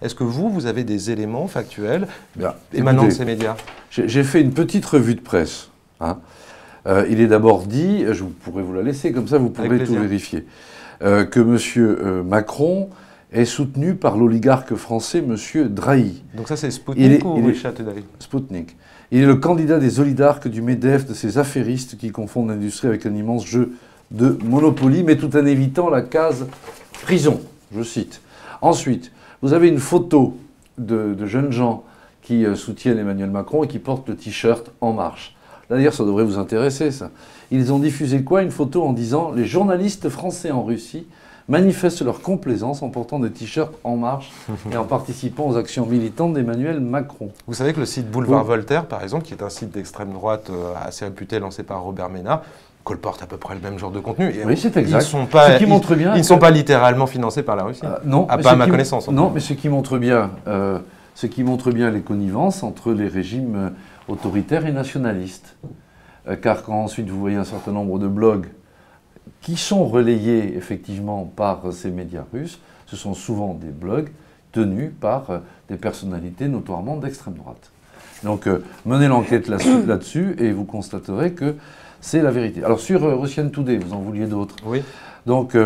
Est-ce que vous avez des éléments factuels Bien, émanant de écoutez, ces médias? J'ai fait une petite revue de presse. Hein. Il est d'abord dit, je pourrais vous la laisser, comme ça vous pourrez tout vérifier, que M. Macron est soutenu par l'oligarque français M. Drahi. Donc ça c'est Sputnik ou Richard Tedai? Sputnik. Il est le candidat des oligarques du MEDEF, de ces affairistes qui confondent l'industrie avec un immense jeu de Monopoly, mais tout en évitant la case prison, je cite. Ensuite, vous avez une photo de jeunes gens qui soutiennent Emmanuel Macron et qui portent le t-shirt « En Marche ». D'ailleurs, ça devrait vous intéresser, ça. Ils ont diffusé quoi? Une photo en disant « Les journalistes français en Russie manifestent leur complaisance en portant des t-shirts En Marche et en participant aux actions militantes d'Emmanuel Macron ». Vous savez que le site Boulevard Voltaire, par exemple, qui est un site d'extrême droite assez réputé, lancé par Robert Ménard, colporte à peu près le même genre de contenu. Et oui, c'est exact. Ils ne sont pas littéralement financés par la Russie. Non, pas à ma connaissance. Non, mais ce qui montre bien les connivences entre les régimes autoritaires et nationalistes. Car quand ensuite vous voyez un certain nombre de blogs qui sont relayés effectivement par ces médias russes, ce sont souvent des blogs tenus par des personnalités notoirement d'extrême droite. Donc menez l'enquête là-dessus et vous constaterez que c'est la vérité. Alors sur Russian Today, vous en vouliez d'autres. Oui. Donc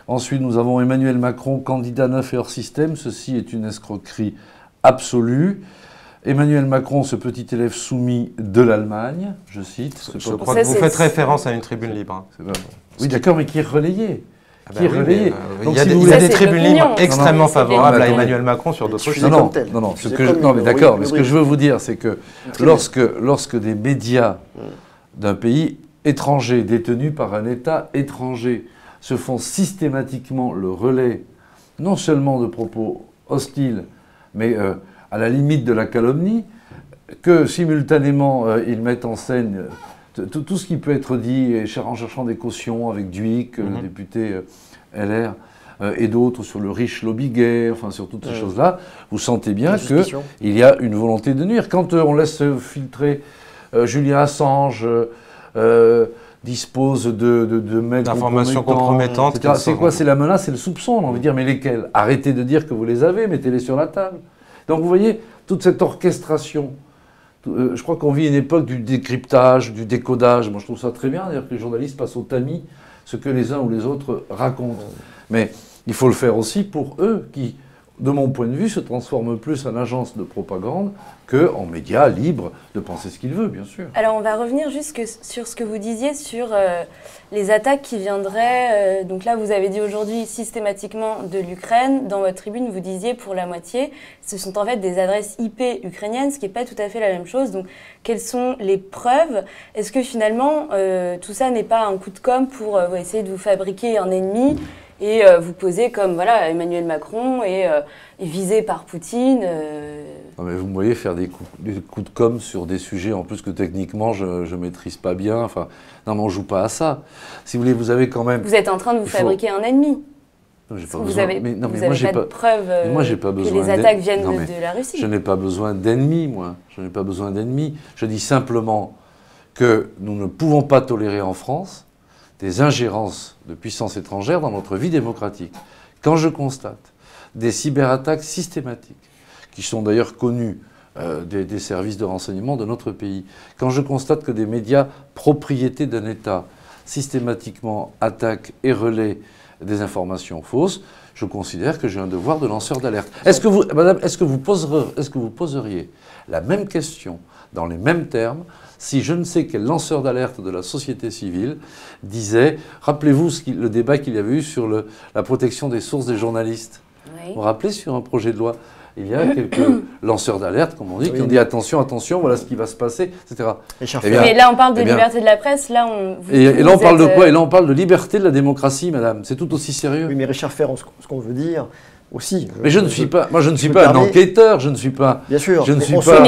ensuite nous avons Emmanuel Macron, candidat neuf et hors système. Ceci est une escroquerie absolue. Emmanuel Macron, ce petit élève soumis de l'Allemagne, je cite. Je crois que vous faites référence à une tribune libre. Oui, d'accord, mais qui est relayée. Il y a des tribunes libres extrêmement favorables à Emmanuel Macron sur d'autres choses. Non, mais d'accord, mais ce que je veux vous dire, c'est que lorsque des médias d'un pays étranger, détenus par un État étranger, se font systématiquement le relais, non seulement de propos hostiles, mais à la limite de la calomnie, que simultanément ils mettent en scène tout ce qui peut être dit en cherchant des cautions avec Duic, le député LR, et d'autres sur le riche lobby gay, enfin sur toutes ces choses-là, vous sentez bien qu'il y a une volonté de nuire. Quand on laisse filtrer Julian Assange, dispose de mails d'informations compromettantes. C'est quoi? C'est la menace, c'est le soupçon. On a envie de dire, mais lesquels? Arrêtez de dire que vous les avez, mettez-les sur la table. Donc vous voyez, toute cette orchestration, je crois qu'on vit une époque du décryptage, du décodage. Moi je trouve ça très bien, d'ailleurs que les journalistes passent au tamis ce que les uns ou les autres racontent. Mais il faut le faire aussi pour eux qui, de mon point de vue, se transforment plus en agence de propagande qu'en médias libres de penser ce qu'ils veulent, bien sûr. Alors on va revenir juste sur ce que vous disiez sur les attaques qui viendraient, donc là vous avez dit aujourd'hui systématiquement de l'Ukraine, dans votre tribune vous disiez pour la moitié, ce sont en fait des adresses IP ukrainiennes, ce qui n'est pas tout à fait la même chose, donc quelles sont les preuves? Est-ce que finalement tout ça n'est pas un coup de com' pour essayer de vous fabriquer un ennemi et vous poser comme voilà, Emmanuel Macron est visé par Poutine Non mais vous me voyez faire des coups de com' sur des sujets en plus que techniquement je ne maîtrise pas bien. Enfin, non mais on ne joue pas à ça. Si vous voulez, vous avez quand même... Vous êtes en train de vous fabriquer un ennemi. Non, vous n'avez pas de preuves que les attaques viennent de la Russie. Je n'ai pas besoin d'ennemis, moi. Je n'ai pas besoin d'ennemis. Je dis simplement que nous ne pouvons pas tolérer en France des ingérences de puissances étrangères dans notre vie démocratique. Quand je constate des cyberattaques systématiques, qui sont d'ailleurs connues des services de renseignement de notre pays, quand je constate que des médias propriétés d'un État systématiquement attaquent et relaient des informations fausses, je considère que j'ai un devoir de lanceur d'alerte. Madame, est-ce que vous poseriez la même question dans les mêmes termes si je ne sais quel lanceur d'alerte de la société civile disait, rappelez-vous le débat qu'il y avait eu sur la protection des sources des journalistes. Oui. Vous vous rappelez sur un projet de loi, il y a quelques lanceurs d'alerte, comme on dit, qui ont dit attention, attention, voilà ce qui va se passer, etc. Mais là on parle de liberté de la presse, là on... Et là on parle de quoi? Et là on parle de liberté de la démocratie, madame. C'est tout aussi sérieux. Oui, mais Richard Ferrand, ce qu'on veut dire... Aussi, mais je ne suis pas un enquêteur, je ne suis pas, bien sûr, je ne suis pas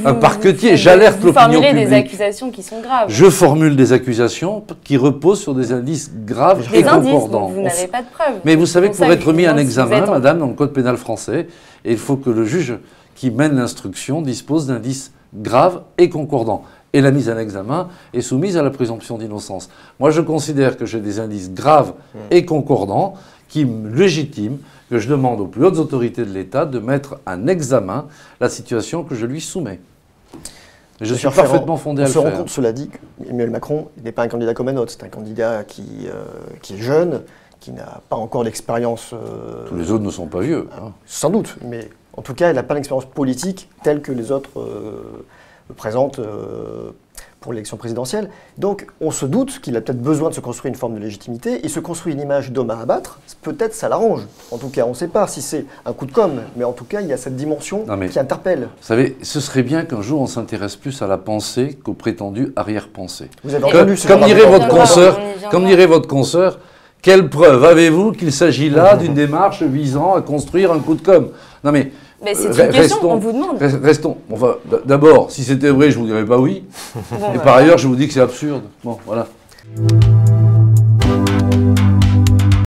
un parquetier, j'alerte l'opinion publique. Vous formulez des accusations qui sont graves. Je formule des accusations qui reposent sur des indices graves et concordants. Vous n'avez pas de preuves. Mais vous savez que pour être mis en examen, madame, dans le code pénal français, il faut que le juge qui mène l'instruction dispose d'indices graves et concordants. Et la mise en examen est soumise à la présomption d'innocence. Moi, je considère que j'ai des indices graves et concordants qui me légitime que je demande aux plus hautes autorités de l'État de mettre en examen la situation que je lui soumets. Et je suis parfaitement fondé à le faire. On se rend compte, cela dit, Emmanuel Macron n'est pas un candidat comme un autre. C'est un candidat qui est jeune, qui n'a pas encore d'expérience... Tous les autres ne sont pas vieux. Sans doute, mais en tout cas, il n'a pas l'expérience politique telle que les autres le présentent pour l'élection présidentielle. Donc, on se doute qu'il a peut-être besoin de se construire une forme de légitimité. Il se construit une image d'homme à abattre. Peut-être ça l'arrange. En tout cas, on ne sait pas si c'est un coup de com', mais en tout cas, il y a cette dimension qui interpelle. Vous savez, ce serait bien qu'un jour on s'intéresse plus à la pensée qu'aux prétendues arrière-pensées. Vous avez entendu ce comme dirait votre consoeur, quelle preuve avez-vous qu'il s'agit là d'une démarche visant à construire un coup de com'? Non mais c'est une question, on vous demande. Restons. Enfin, d'abord, si c'était vrai, je vous dirais pas oui. Et par ailleurs, je vous dis que c'est absurde. Bon, voilà.